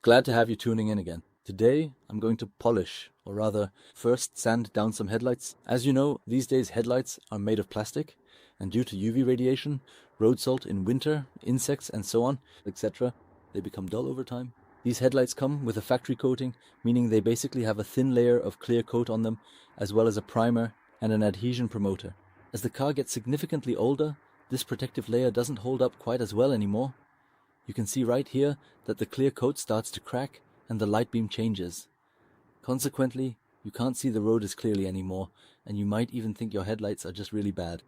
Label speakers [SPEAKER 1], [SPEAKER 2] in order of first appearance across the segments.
[SPEAKER 1] Glad to have you tuning in again. Today I'm going to polish, or rather first sand down some headlights. As you know, these days headlights are made of plastic, and due to UV radiation, road salt in winter, insects and so on, etc., they become dull over time. These headlights come with a factory coating, meaning they basically have a thin layer of clear coat on them, as well as a primer and an adhesion promoter. As the car gets significantly older, this protective layer doesn't hold up quite as well anymore. You can see right here that the clear coat starts to crack and the light beam changes. Consequently, you can't see the road as clearly anymore, and you might even think your headlights are just really bad.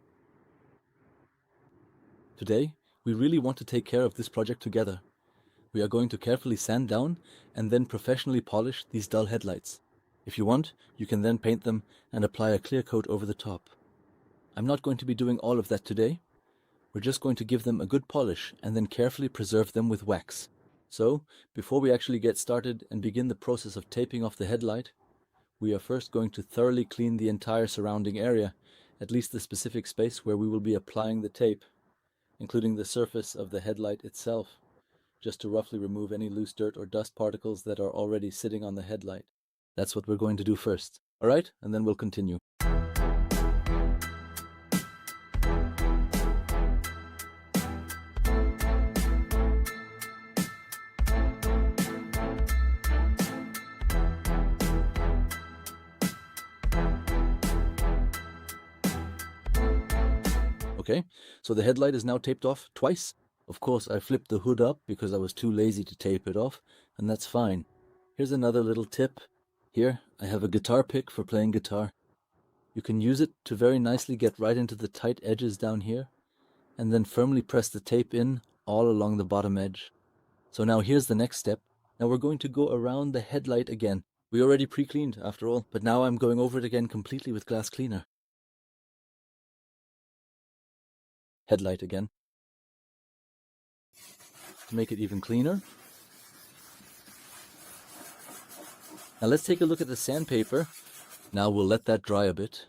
[SPEAKER 1] Today, we really want to take care of this project together. We are going to carefully sand down and then professionally polish these dull headlights. If you want, you can then paint them and apply a clear coat over the top. I'm not going to be doing all of that today. We're just going to give them a good polish and then carefully preserve them with wax. So, before we actually get started and begin the process of taping off the headlight, we are first going to thoroughly clean the entire surrounding area, at least the specific space where we will be applying the tape, including the surface of the headlight itself, just to roughly remove any loose dirt or dust particles that are already sitting on the headlight. That's what we're going to do first. Alright, and then we'll continue. Okay, so the headlight is now taped off twice. Of course, I flipped the hood up because I was too lazy to tape it off, and that's fine. Here's another little tip. Here, I have a guitar pick for playing guitar. You can use it to very nicely get right into the tight edges down here, and then firmly press the tape in all along the bottom edge. So now here's the next step. Now we're going to go around the headlight again. We already pre-cleaned after all, but now I'm going over it again completely with glass cleaner. Headlight again. To make it even cleaner. Now let's take a look at the sandpaper. Now we'll let that dry a bit,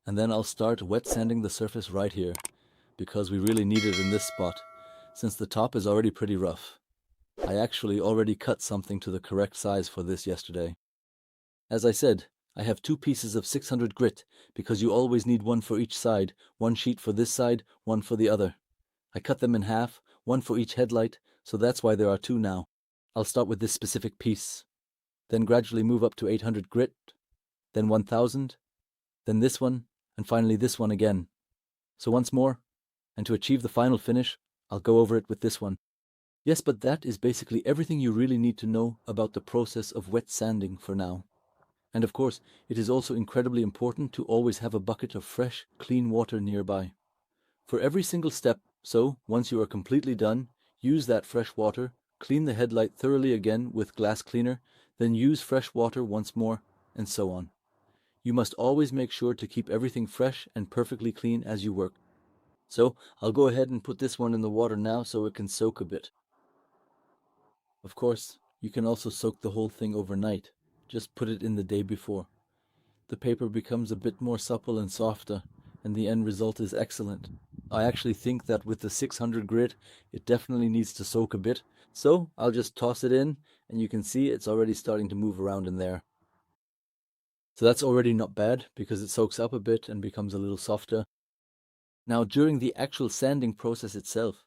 [SPEAKER 1] and then I'll start wet sanding the surface right here, because we really need it in this spot, since the top is already pretty rough. I actually already cut something to the correct size for this yesterday. As I said, I have 2 pieces of 600 grit, because you always need one for each side, one sheet for this side, one for the other. I cut them in half, one for each headlight, so that's why there are 2 now. I'll start with this specific piece, then gradually move up to 800 grit, then 1000, then this one, and finally this one again. So once more, and to achieve the final finish, I'll go over it with this one. Yes, but that is basically everything you really need to know about the process of wet sanding for now. And of course, it is also incredibly important to always have a bucket of fresh, clean water nearby. For every single step, so once you are completely done, use that fresh water, clean the headlight thoroughly again with glass cleaner, then use fresh water once more, and so on. You must always make sure to keep everything fresh and perfectly clean as you work. So I'll go ahead and put this one in the water now so it can soak a bit. Of course, you can also soak the whole thing overnight. Just put it in the day before. The paper becomes a bit more supple and softer, and the end result is excellent. I actually think that with the 600 grit, it definitely needs to soak a bit, so I'll just toss it in, and you can see it's already starting to move around in there. So that's already not bad, because it soaks up a bit and becomes a little softer. Now during the actual sanding process itself,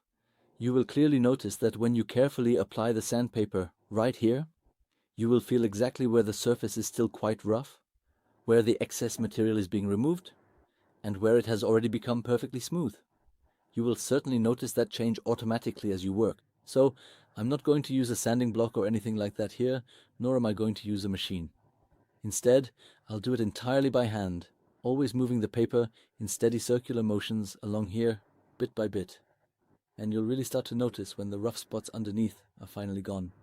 [SPEAKER 1] you will clearly notice that when you carefully apply the sandpaper right here, you will feel exactly where the surface is still quite rough, where the excess material is being removed, and where it has already become perfectly smooth. You will certainly notice that change automatically as you work. So I'm not going to use a sanding block or anything like that here, nor am I going to use a machine. Instead, I'll do it entirely by hand, always moving the paper in steady circular motions along here, bit by bit. And you'll really start to notice when the rough spots underneath are finally gone.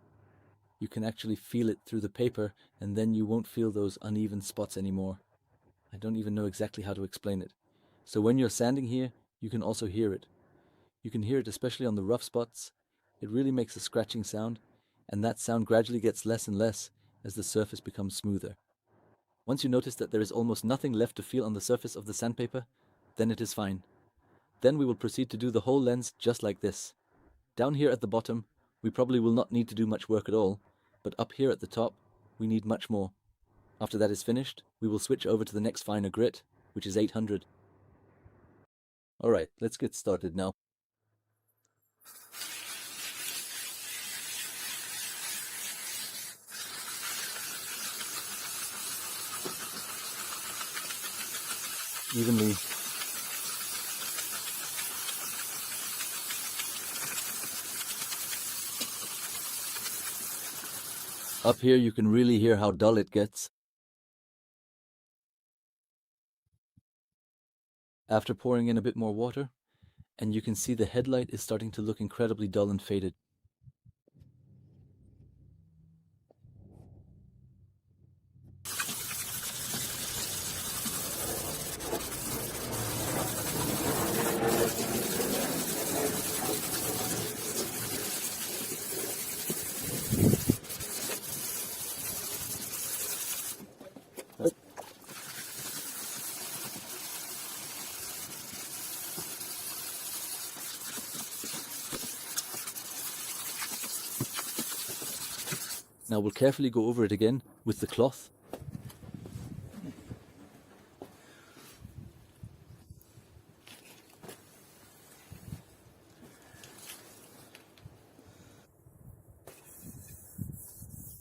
[SPEAKER 1] You can actually feel it through the paper, and then you won't feel those uneven spots anymore. I don't even know exactly how to explain it. So when you're sanding here, you can also hear it. You can hear it especially on the rough spots. It really makes a scratching sound, and that sound gradually gets less and less as the surface becomes smoother. Once you notice that there is almost nothing left to feel on the surface of the sandpaper, then it is fine. Then we will proceed to do the whole lens just like this. Down here at the bottom, we probably will not need to do much work at all, but up here at the top, we need much more. After that is finished, we will switch over to the next finer grit, which is 800. Alright, let's get started now. Evenly. Up here you can really hear how dull it gets. After pouring in a bit more water, and you can see the headlight is starting to look incredibly dull and faded. Now we'll carefully go over it again with the cloth.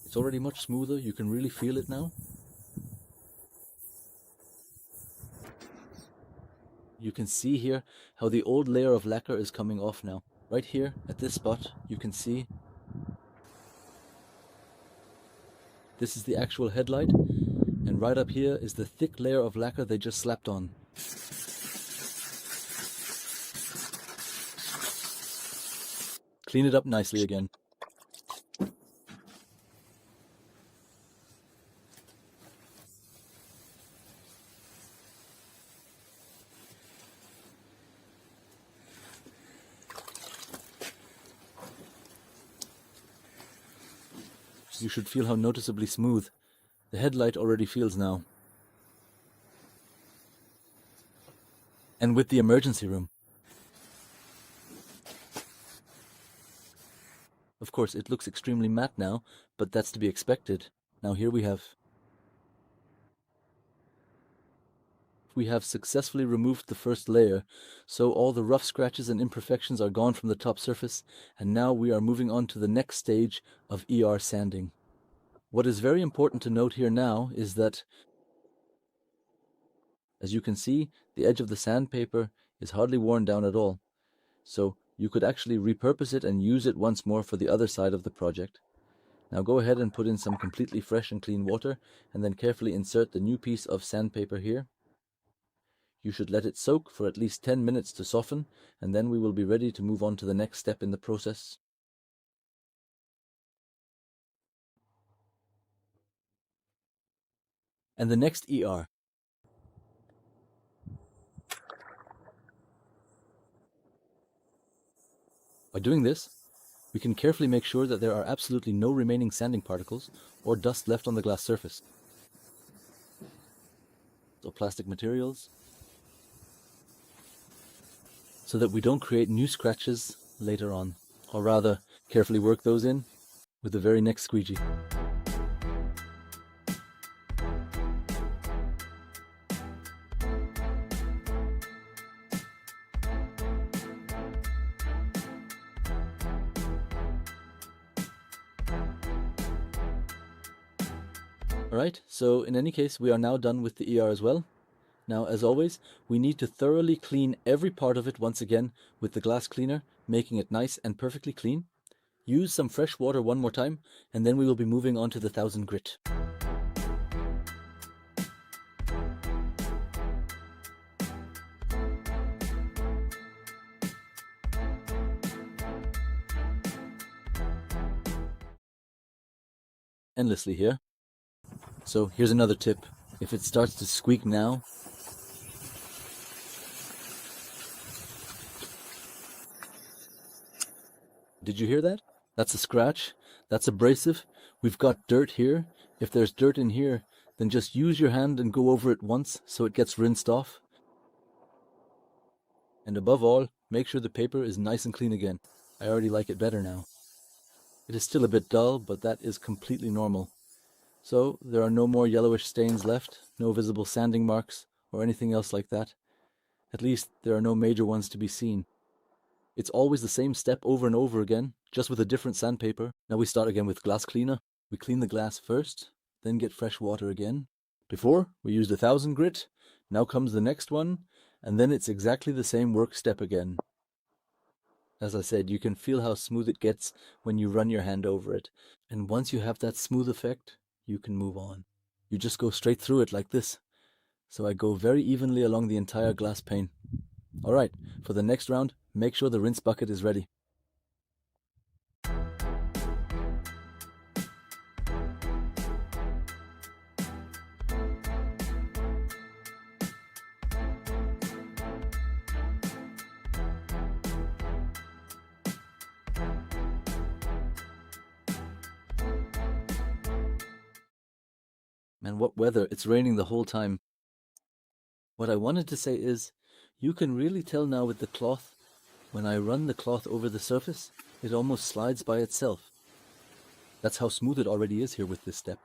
[SPEAKER 1] It's already much smoother, you can really feel it now. You can see here how the old layer of lacquer is coming off now. Right here at this spot you can see this is the actual headlight, and right up here is the thick layer of lacquer they just slapped on. Clean it up nicely again. You should feel how noticeably smooth the headlight already feels now. And with the emergency room. Of course, it looks extremely matte now, but that's to be expected. Now here we have successfully removed the first layer, so all the rough scratches and imperfections are gone from the top surface, and now we are moving on to the next stage of ER sanding. What is very important to note here now is that, as you can see, the edge of the sandpaper is hardly worn down at all, so you could actually repurpose it and use it once more for the other side of the project. Now go ahead and put in some completely fresh and clean water, and then carefully insert the new piece of sandpaper here. You should let it soak for at least 10 minutes to soften, and then we will be ready to move on to the next step in the process. And the next ER. By doing this, we can carefully make sure that there are absolutely no remaining sanding particles or dust left on the glass surface. So plastic materials, so that we don't create new scratches later on, or rather carefully work those in with the very next squeegee. Alright, so in any case we are now done with the ER as well. Now, as always, we need to thoroughly clean every part of it once again with the glass cleaner, making it nice and perfectly clean. Use some fresh water one more time, and then we will be moving on to the 1000 grit. Endlessly here. So here's another tip. If it starts to squeak now, did you hear that? That's a scratch. That's abrasive. We've got dirt here. If there's dirt in here, then just use your hand and go over it once so it gets rinsed off. And above all, make sure the paper is nice and clean again. I already like it better now. It is still a bit dull, but that is completely normal. So there are no more yellowish stains left, no visible sanding marks or anything else like that. At least there are no major ones to be seen. It's always the same step over and over again, just with a different sandpaper. Now we start again with glass cleaner. We clean the glass first, then get fresh water again. Before, we used 1000 grit. Now comes the next one, and then it's exactly the same work step again. As I said, you can feel how smooth it gets when you run your hand over it. And once you have that smooth effect, you can move on. You just go straight through it like this. So I go very evenly along the entire glass pane. Alright, for the next round, make sure the rinse bucket is ready. Man, what weather, it's raining the whole time. What I wanted to say is, you can really tell now with the cloth, when I run the cloth over the surface, it almost slides by itself. That's how smooth it already is here with this step.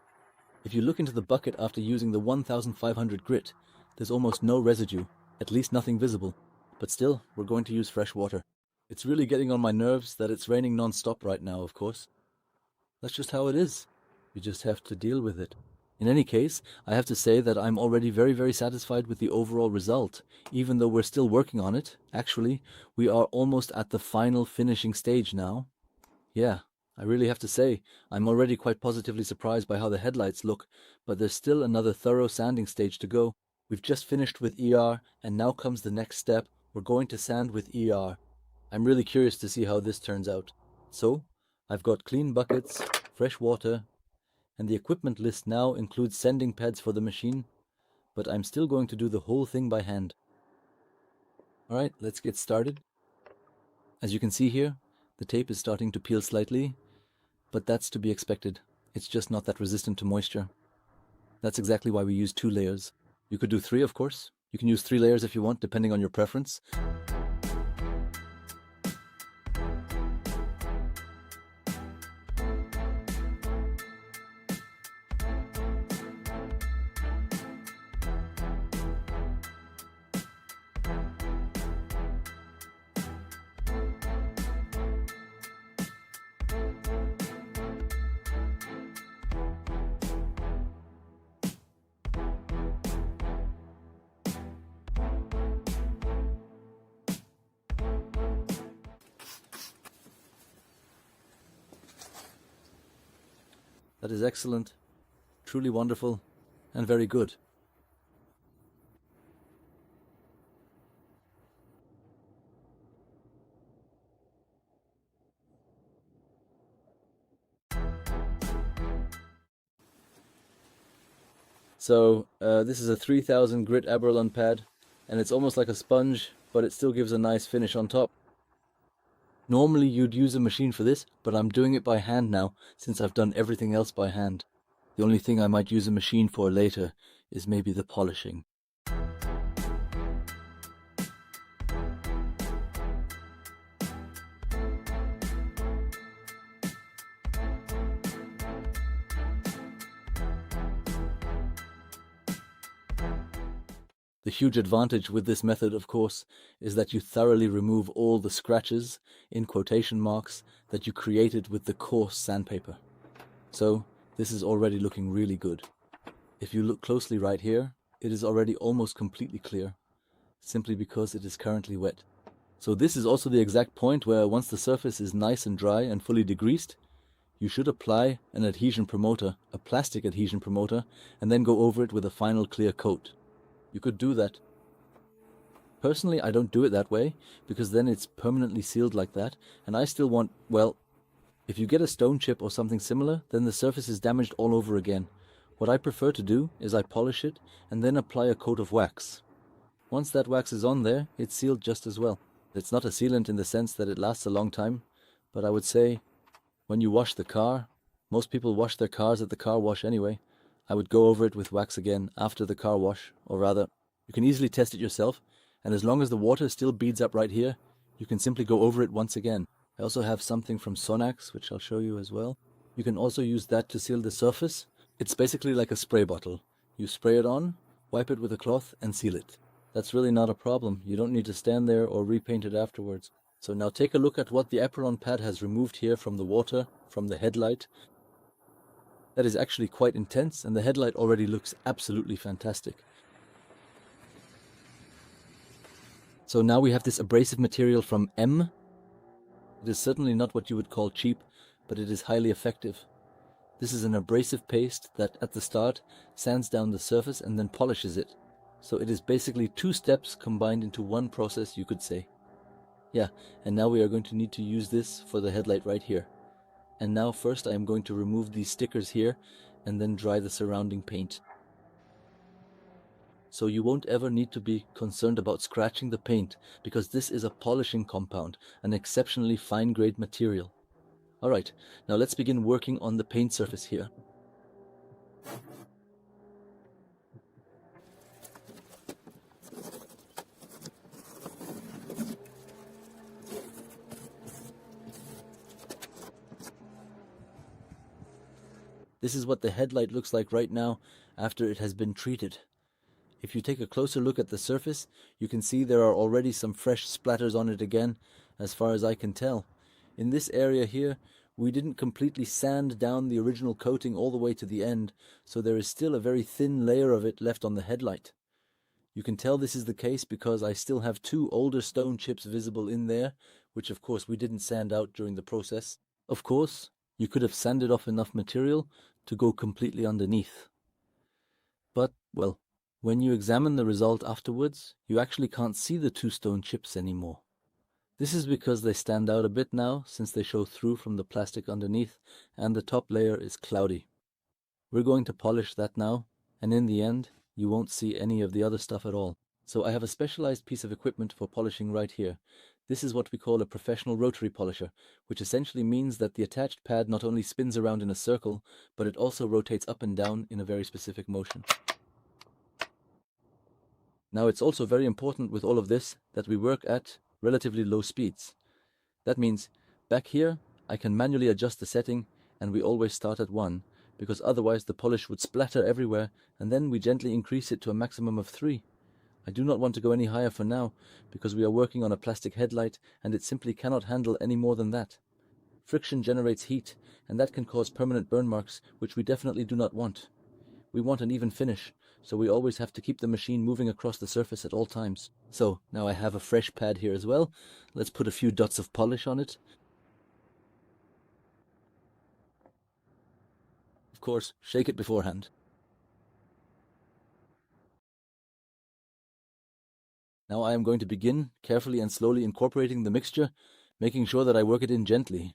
[SPEAKER 1] If you look into the bucket after using the 1500 grit, there's almost no residue, at least nothing visible. But still, we're going to use fresh water. It's really getting on my nerves that it's raining non-stop right now, of course. That's just how it is. You just have to deal with it. In any case, I have to say that I'm already very, very satisfied with the overall result. Even though we're still working on it, actually, we are almost at the final finishing stage now. Yeah, I really have to say, I'm already quite positively surprised by how the headlights look, but there's still another thorough sanding stage to go. We've just finished with ER, and now comes the next step. We're going to sand with ER. I'm really curious to see how this turns out. So, I've got clean buckets, fresh water, and the equipment list now includes sanding pads for the machine, but I'm still going to do the whole thing by hand. Alright, let's get started. As you can see here, the tape is starting to peel slightly, but that's to be expected. It's just not that resistant to moisture. That's exactly why we use 2 layers. You could do 3, of course. You can use 3 layers if you want, depending on your preference. That is excellent, truly wonderful, and very good. So this is a 3000 grit Aberlon pad, and it's almost like a sponge, but it still gives a nice finish on top. Normally you'd use a machine for this, but I'm doing it by hand now, since I've done everything else by hand. The only thing I might use a machine for later is maybe the polishing. The huge advantage with this method, of course, is that you thoroughly remove all the scratches, in quotation marks, that you created with the coarse sandpaper. So, this is already looking really good. If you look closely right here, it is already almost completely clear, simply because it is currently wet. So this is also the exact point where once the surface is nice and dry and fully degreased, you should apply an adhesion promoter, a plastic adhesion promoter, and then go over it with a final clear coat. You could do that. Personally, I don't do it that way, because then it's permanently sealed like that, and I still want, well, if you get a stone chip or something similar, then the surface is damaged all over again. What I prefer to do is I polish it and then apply a coat of wax. Once that wax is on there, it's sealed just as well. It's not a sealant in the sense that it lasts a long time, but I would say when you wash the car, most people wash their cars at the car wash anyway, I would go over it with wax again after the car wash, or rather, you can easily test it yourself, and as long as the water still beads up right here, you can simply go over it once again. I also have something from Sonax, which I'll show you as well. You can also use that to seal the surface. It's basically like a spray bottle. You spray it on, wipe it with a cloth, and seal it. That's really not a problem. You don't need to stand there or repaint it afterwards. So now take a look at what the apron pad has removed here from the water, from the headlight. That is actually quite intense, and the headlight already looks absolutely fantastic. So now we have this abrasive material from M. It is certainly not what you would call cheap, but it is highly effective. This is an abrasive paste that at the start sands down the surface and then polishes it. So it is basically 2 steps combined into one process, you could say. Yeah, and now we are going to need to use this for the headlight right here. And now first I am going to remove these stickers here and then dry the surrounding paint. So you won't ever need to be concerned about scratching the paint, because this is a polishing compound, an exceptionally fine grade material. Alright, now let's begin working on the paint surface here. This is what the headlight looks like right now after it has been treated. If you take a closer look at the surface, you can see there are already some fresh splatters on it again, as far as I can tell. In this area here, we didn't completely sand down the original coating all the way to the end, so there is still a very thin layer of it left on the headlight. You can tell this is the case because I still have 2 older stone chips visible in there, which of course we didn't sand out during the process. Of course, you could have sanded off enough material to go completely underneath. But, well, when you examine the result afterwards, you actually can't see the 2 stone chips anymore. This is because they stand out a bit now, since they show through from the plastic underneath, and the top layer is cloudy. We're going to polish that now, and in the end, you won't see any of the other stuff at all. So I have a specialized piece of equipment for polishing right here. This is what we call a professional rotary polisher, which essentially means that the attached pad not only spins around in a circle, but it also rotates up and down in a very specific motion. Now it's also very important with all of this that we work at relatively low speeds. That means back here I can manually adjust the setting, and we always start at 1, because otherwise the polish would splatter everywhere, and then we gently increase it to a maximum of 3. I do not want to go any higher for now, because we are working on a plastic headlight and it simply cannot handle any more than that. Friction generates heat, and that can cause permanent burn marks, which we definitely do not want. We want an even finish, so we always have to keep the machine moving across the surface at all times. So, now I have a fresh pad here as well. Let's put a few dots of polish on it. Of course, shake it beforehand. Now I am going to begin carefully and slowly incorporating the mixture, making sure that I work it in gently.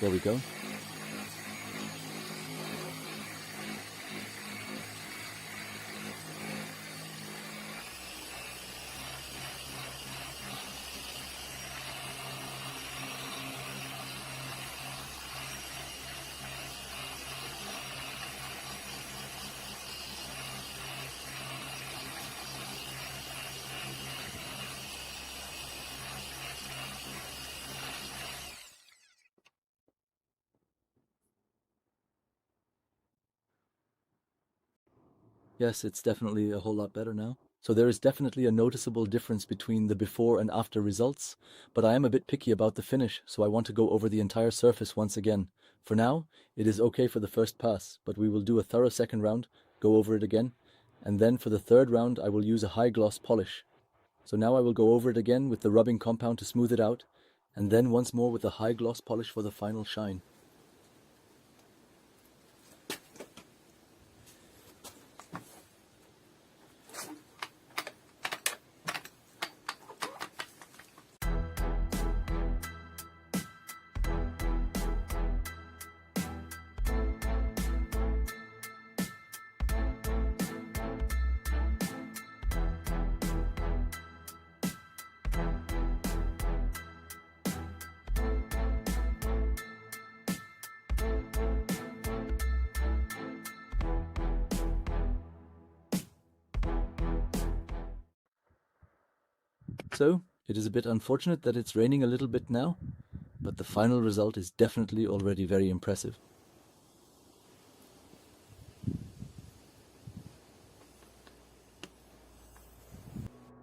[SPEAKER 1] There we go. Yes, it's definitely a whole lot better now. So there is definitely a noticeable difference between the before and after results, but I am a bit picky about the finish, so I want to go over the entire surface once again. For now, it is okay for the first pass, but we will do a thorough second round, go over it again, and then for the third round I will use a high gloss polish. So now I will go over it again with the rubbing compound to smooth it out, and then once more with a high gloss polish for the final shine. So, it is a bit unfortunate that it's raining a little bit now, but the final result is definitely already very impressive.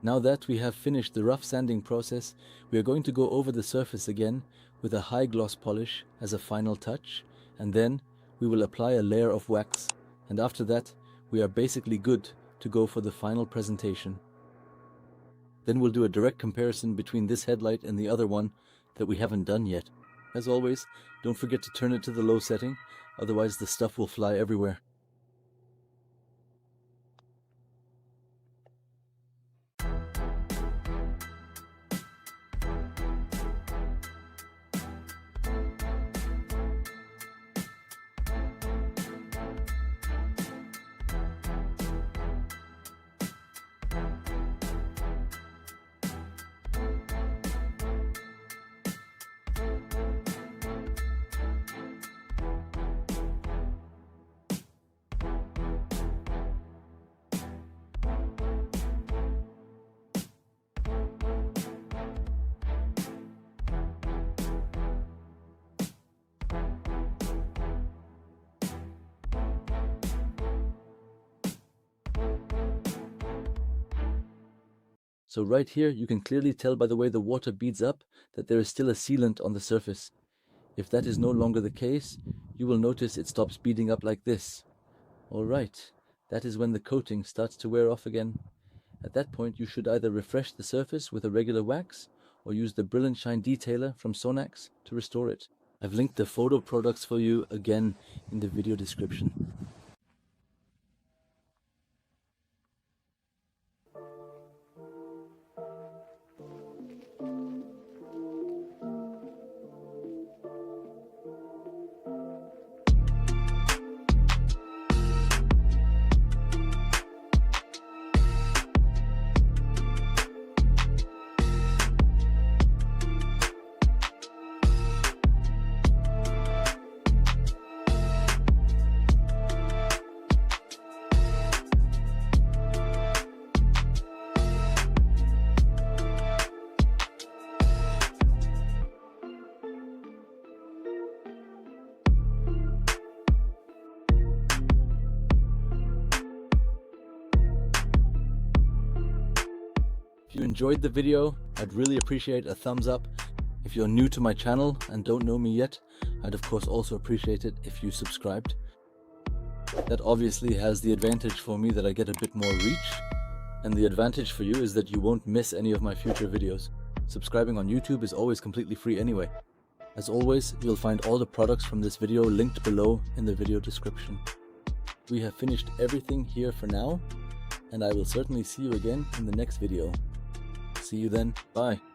[SPEAKER 1] Now that we have finished the rough sanding process, we are going to go over the surface again with a high gloss polish as a final touch, and then we will apply a layer of wax, and after that we are basically good to go for the final presentation. Then we'll do a direct comparison between this headlight and the other one that we haven't done yet. As always, don't forget to turn it to the low setting, otherwise the stuff will fly everywhere. So right here you can clearly tell by the way the water beads up that there is still a sealant on the surface. If that is no longer the case, you will notice it stops beading up like this. Alright, that is when the coating starts to wear off again. At that point you should either refresh the surface with a regular wax or use the Brilliant Shine Detailer from Sonax to restore it. I've linked the photo products for you again in the video description. If you enjoyed the video, I'd really appreciate a thumbs up. If you're new to my channel and don't know me yet, I'd of course also appreciate it if you subscribed. That obviously has the advantage for me that I get a bit more reach, and the advantage for you is that you won't miss any of my future videos. Subscribing on YouTube is always completely free anyway. As always, you'll find all the products from this video linked below in the video description. We have finished everything here for now, and I will certainly see you again in the next video. See you then. Bye.